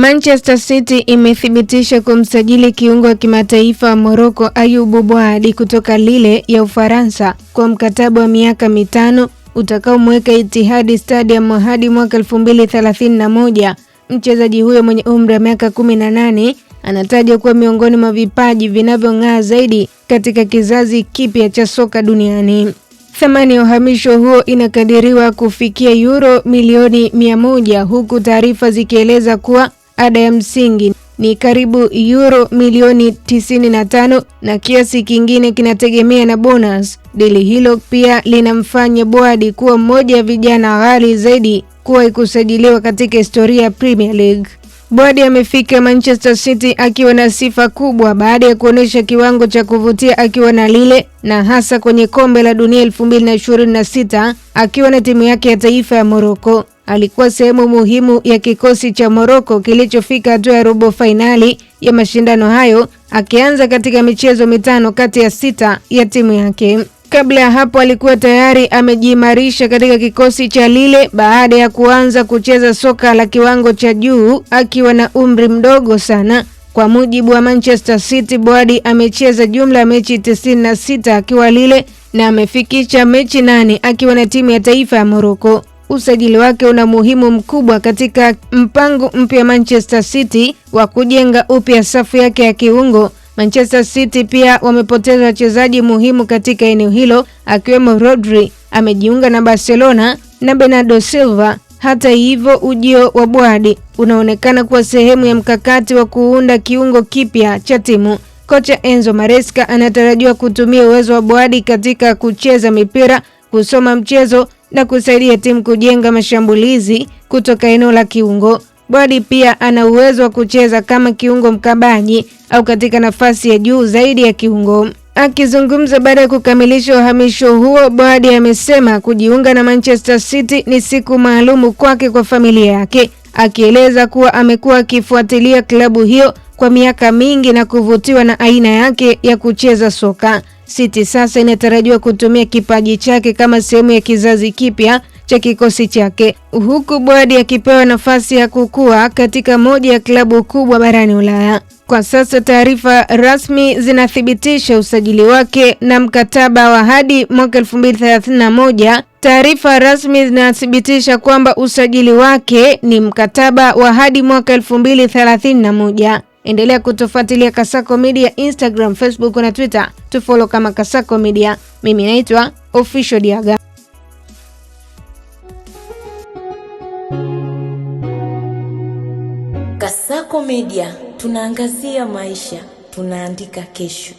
Manchester City imethibitisha kumsajili kiungo wa kimataifa wa Morocco Ayoub Bouhadi kutoka Lille ya Ufaransa kwa mkataba wa miaka 5 utakaomweka Etihad Stadium hadi mwaka 2031. Mchezaji huyo mwenye umri wa miaka 18 anatajwa kuwa miongoni mwa vipaji vinavyong'aa zaidi katika kizazi kipya cha soka duniani. Thamani ya uhamisho huo inakadiriwa kufikia euro milioni 100, huku taarifa zikieleza kuwa ada ya msingi ni karibu euro milioni 95 na kiasi kingine kinategemea na bonus. Dili hilo pia linamfanya Bouhadi kuwa mmoja wa vijana ghali zaidi kuwahi kusajiliwa katika historia ya Premier League. Bouhadi amefika Manchester City akiwa na sifa kubwa baada ya kuonesha kiwango cha kuvutia akiwa na Lille na hasa kwenye kombe la dunia 2026 akiwa na timu yake ya taifa ya Morocco. Alikuwa sehemu muhimu ya kikosi cha Morocco kilichofika hatua ya robo finali ya mashindano hayo, akianza katika michezo 5 kati ya 6 ya timu yake. Kabla ya hapo alikuwa tayari amejiimarisha katika kikosi cha Lille baada ya kuanza kucheza soka la kiwango cha juu akiwa na umri mdogo sana. Kwa mujibu wa Manchester City, Bouhadi amecheza jumla ya mechi 96 akiwa Lille na amefikisha mechi 8 akiwa na timu ya taifa ya Morocco. Usajili wake una muhimu mkubwa katika mpango mpya Manchester City wa kujenga upya safu yake ya kiungo. Manchester City pia wamepoteza wachezaji muhimu katika eneo hilo akiwemo Rodri amejiunga na Barcelona na Bernardo Silva. Hata hivyo, ujio wa Bouhadi unaonekana kuwa sehemu ya mkakati wa kuunda kiungo kipya cha timu. Kocha Enzo Maresca anatarajiwa kutumia uwezo wa Bouhadi katika kucheza mipira, kusoma mchezo na kusaidia timu kujenga mashambulizi kutoka eneo la kiungo. Bouhadi pia ana uwezo wa kucheza kama kiungo mkabaji au katika nafasi ya juu zaidi ya kiungo. Akizungumza baada ya kukamilisha uhamisho huo, Bouhadi amesema kujiunga na Manchester City ni siku maalumu kwake kwa familia yake, akieleza kuwa amekuwa akifuatilia klabu hiyo kwa miaka mingi na kuvutiwa na aina yake ya kucheza soka. City sasa inatarajiwa kutumia kipaji chake kama sehemu ya kizazi kipya cha kikosi chake, huku Bouhadi akipewa nafasi ya kukua katika moja ya klabu kubwa barani Ulaya. Kwa sasa taarifa rasmi zinathibitisha usajili wake na mkataba wa hadi mwaka 2031. Taarifa rasmi zinathibitisha kwamba usajili wake ni mkataba wa hadi mwaka 2031. Endelea kutufuatilia Kasako Media Instagram, Facebook na Twitter. Tufollow kama Kasako Media. Mimi naitwa Official Diaga. Kasako Media, tunaangazia maisha, tunaandika kesho.